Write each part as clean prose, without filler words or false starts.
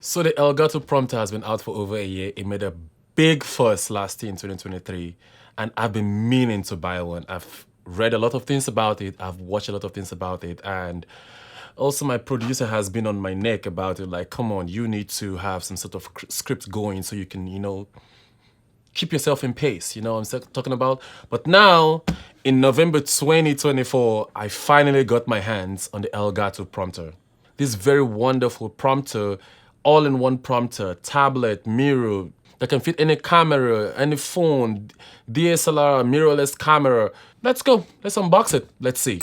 So the Elgato prompter has been out for over a year. It made a big fuss last year in 2023, and I've been meaning to buy one. I've read a lot of things about it. I've watched a lot of things about it, and also my producer has been on my neck about it. Like, come on, you need to have some sort of script going so you can, keep yourself in pace. You know what I'm talking about? But now, in November 2024, I finally got my hands on the Elgato prompter. This very wonderful prompter, all-in-one prompter, tablet, mirror, that can fit any camera, any phone, DSLR, mirrorless camera. Let's go, let's unbox it, let's see.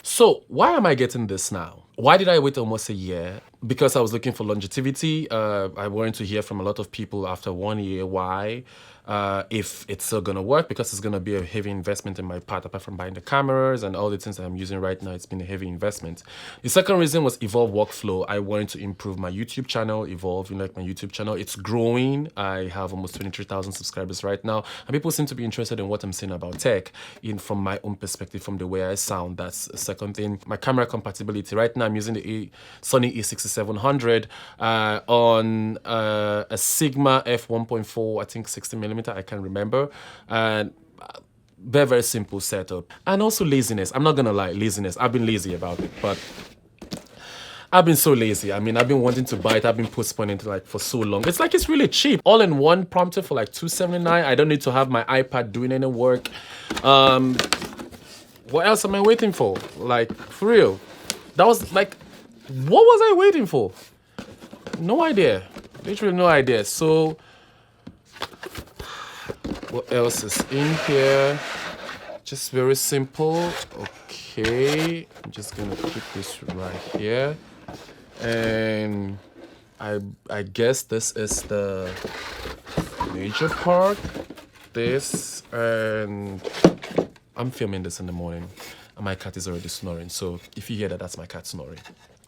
So why am I getting this now? Why did I wait almost a year? Because I was looking for longevity. I wanted to hear from a lot of people after 1 year why, if it's still gonna work, because it's gonna be a heavy investment in my part, apart from buying the cameras and all the things that I'm using right now. It's been a heavy investment. The second reason was evolve workflow. I wanted to improve my YouTube channel, evolve, my YouTube channel. It's growing. I have almost 23,000 subscribers right now, and people seem to be interested in what I'm saying about tech, from my own perspective, from the way I sound. That's the second thing. My camera compatibility. Right now I'm using the Sony a6700 on a Sigma f1.4, I think 60mm, I can't remember, and very simple setup. And also laziness. I'm not gonna lie, laziness. I've been lazy about it, but I've been so lazy. I mean, I've been wanting to buy it. I've been postponing it for so long. It's really cheap. All-in-one prompter for like $279. I don't need to have my iPad doing any work. What else am I waiting for? Like, for real. That was like, what was I waiting for? No idea. Literally no idea. So, what else is in here? Just very simple. Okay. I'm just gonna keep this right here. And I guess this is the major part. This, and I'm filming this in the morning, and my cat is already snoring. So if you hear that, that's my cat snoring.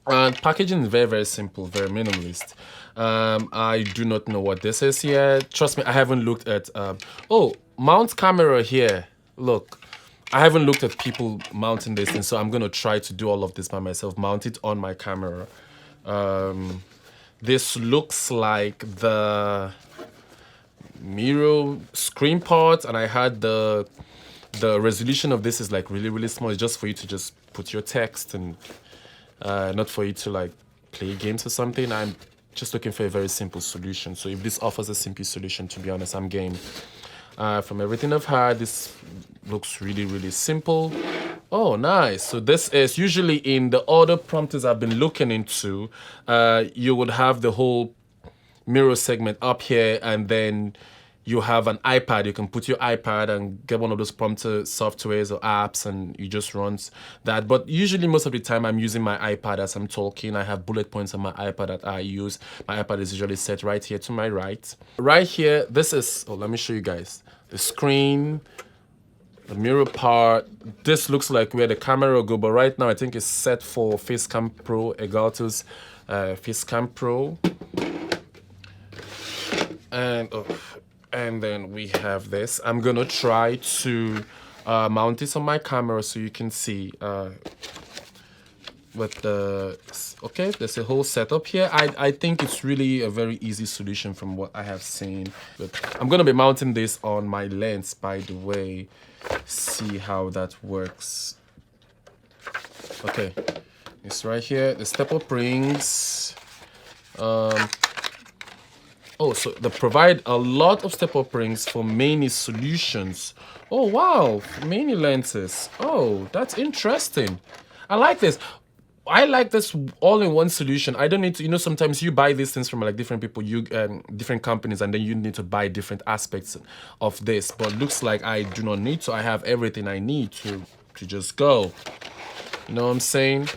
And packaging is very simple, very minimalist. I do not know what this is yet. Trust me, I haven't looked at. Oh, mount camera here. Look, I haven't looked at people mounting this thing, so I'm gonna try to do all of this by myself. Mount it on my camera. This looks like the mirror screen part, and I had the resolution of this is like really small. It's just for you to just put your text, and not for you to like play games or something. I'm just looking for a very simple solution. So if this offers a simple solution, to be honest, I'm game. From everything I've had, this looks really simple. Oh, nice. So this is usually in the other prompters I've been looking into. You would have the whole mirror segment up here, and then you have an iPad. You can put your iPad and get one of those prompter softwares or apps, and you just run that. But usually, most of the time, I'm using my iPad as I'm talking. I have bullet points on my iPad that I use. My iPad is usually set right here to my right. Right here, this is, let me show you guys. The screen, the mirror part. This looks like where the camera will go, but right now, I think it's set for Facecam Pro, Elgato's Facecam Pro. And then we have this. I'm gonna try to mount this on my camera so you can see. Okay, there's a whole setup here. I think it's really a very easy solution from what I have seen. But I'm gonna be mounting this on my lens, by the way. See how that works. Okay, it's right here. The step-up rings. Oh, so they provide a lot of step-up rings for many solutions. Oh, wow, many lenses. Oh, that's interesting. I like this. I like this all-in-one solution. I don't need to, sometimes you buy these things from like different people, different companies, and then you need to buy different aspects of this. But looks like I do not need to. I have everything I need to just go. You know what I'm saying?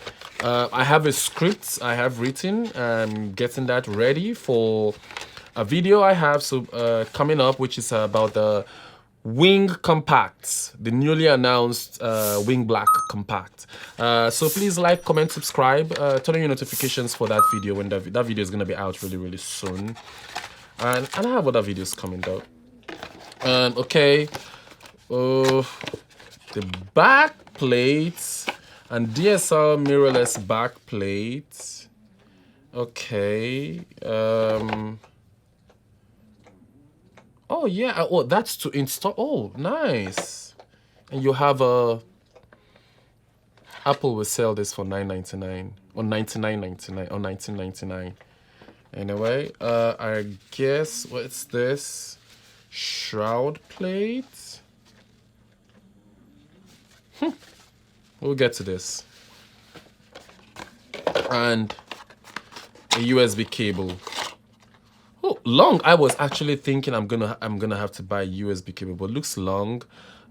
I have a script I have written. I'm getting that ready for a video I have coming up, which is about the Wing Compact, the newly announced Wing Black Compact. So please like, comment, subscribe, turn on your notifications for that video when that video is going to be out really soon. And I have other videos coming out. Okay, the back plate And DSL mirrorless backplate. Okay. Oh yeah. Oh, that's to install. Oh, nice. And you have a. Apple will sell this for $9.99 or $99.99 or $19.99. Anyway, I guess what's this? Shroud plate. We'll get to this. And a USB cable. Oh, long. I was actually thinking I'm gonna have to buy a USB cable, but it looks long.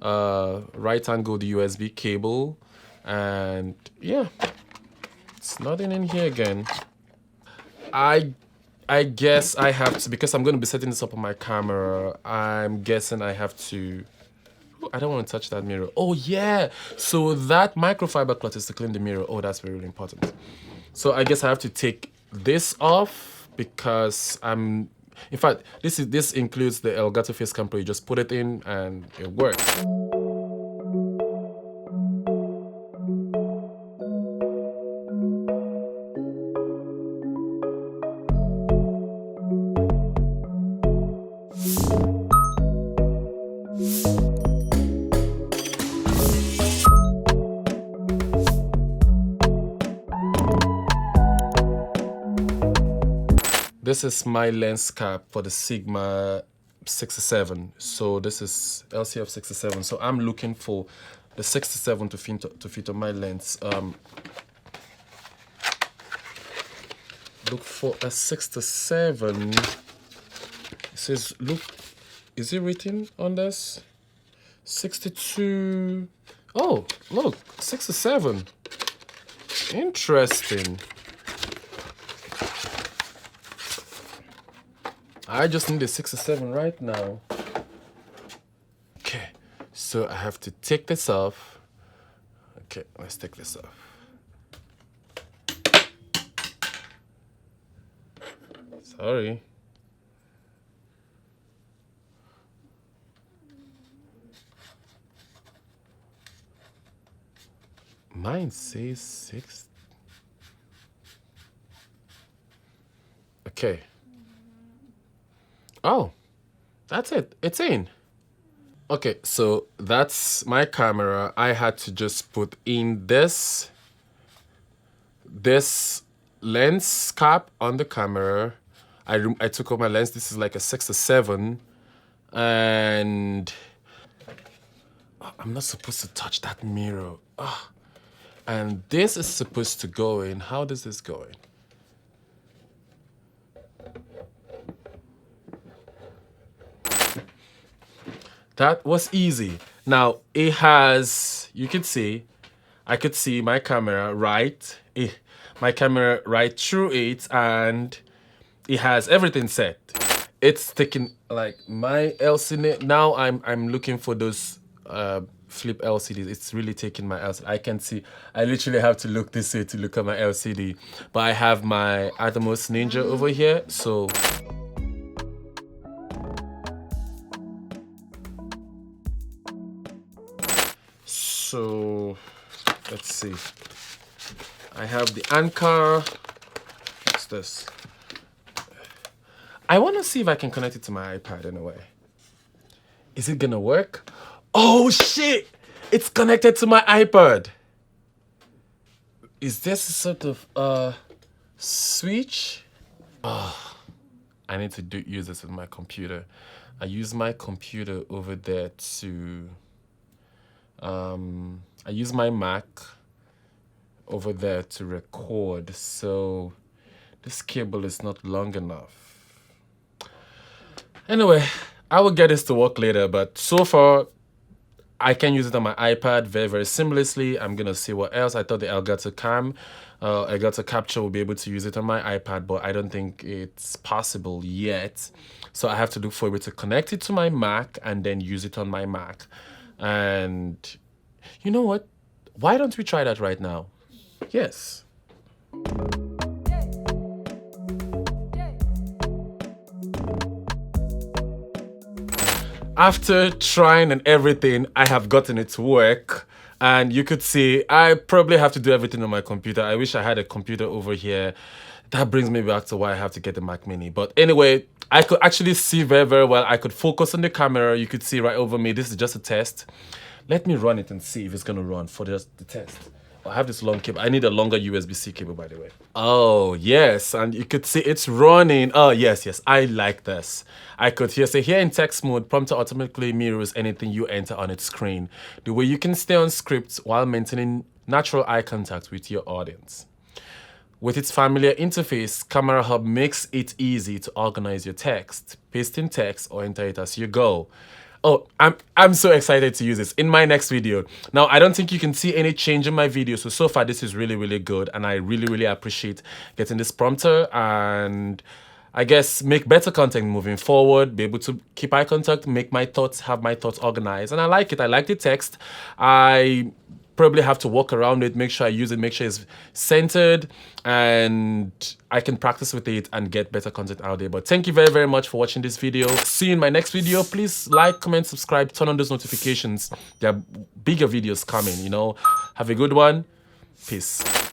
Right angled USB cable, and yeah, it's nothing in here again. I guess I have to, because I'm gonna be setting this up on my camera. I'm guessing I have to. Oh, I don't want to touch that mirror. Oh yeah, so that microfiber cloth is to clean the mirror. Oh, that's very, really important. So I guess I have to take this off because in fact, this includes the Elgato face cam pro. You just put it in and it works. This is my lens cap for the Sigma 67. So this is LCF 67. So I'm looking for the 67 to fit on my lens. Look for a 67. It says, look, is it written on this? 62. Oh, look, 67. Interesting. I just need a 67 right now. Okay, so I have to take this off. Okay, let's take this off. Sorry. Mine says 6. Okay. Oh, that's it. It's in. Okay, so that's my camera. I had to just put in this lens cap on the camera. I took off my lens. This is like a 6-7, and I'm not supposed to touch that mirror. And this is supposed to go in. How does this go in? That was easy. Now it has, you can see, I could see my camera right through it, and it has everything set. It's taking like my LCD. Now I'm looking for those flip LCDs. It's really taking my LCD. I can see, I literally have to look this way to look at my LCD. But I have my Atomos Ninja over here, so. So let's see. I have the anchor. What's this? I want to see if I can connect it to my iPad in a way. Is it gonna work? Oh shit! It's connected to my iPad. Is this a sort of switch? Oh, I need to use this with my computer. I use my computer over there to. I use my Mac over there to record, so this cable is not long enough. Anyway, I will get this to work later, but so far I can use it on my iPad very, very seamlessly. I'm gonna see what else. I thought the Elgato Capture will be able to use it on my iPad, but I don't think it's possible yet. So I have to look for a way to connect it to my Mac and then use it on my Mac. And you know what? Why don't we try that right now? Yes. After trying and everything, I have gotten it to work. And you could see I probably have to do everything on my computer. I wish I had a computer over here. That brings me back to why I have to get the Mac Mini. But anyway, I could actually see very, very well. I could focus on the camera. You could see right over me. This is just a test. Let me run it and see if it's going to run for just the test. I have this long cable. I need a longer USB-C cable, by the way. Oh, yes. And you could see it's running. Oh, yes, yes. I like this. I could hear, say here in text mode, prompter automatically mirrors anything you enter on its screen. The way you can stay on script while maintaining natural eye contact with your audience. With its familiar interface, Camera Hub makes it easy to organize your text, paste in text, or enter it as you go. Oh, I'm so excited to use this in my next video. Now, I don't think you can see any change in my video. So far, this is really, really good. And I really, really appreciate getting this prompter and I guess make better content moving forward, be able to keep eye contact, make my thoughts, have my thoughts organized. And I like it. I like the text. I probably have to walk around it, make sure I use it, make sure it's centered, and I can practice with it and get better content out there. But thank you very, very much for watching this video. See you in my next video. Please like, comment, subscribe, turn on those notifications. There are bigger videos coming, you know. Have a good one. Peace.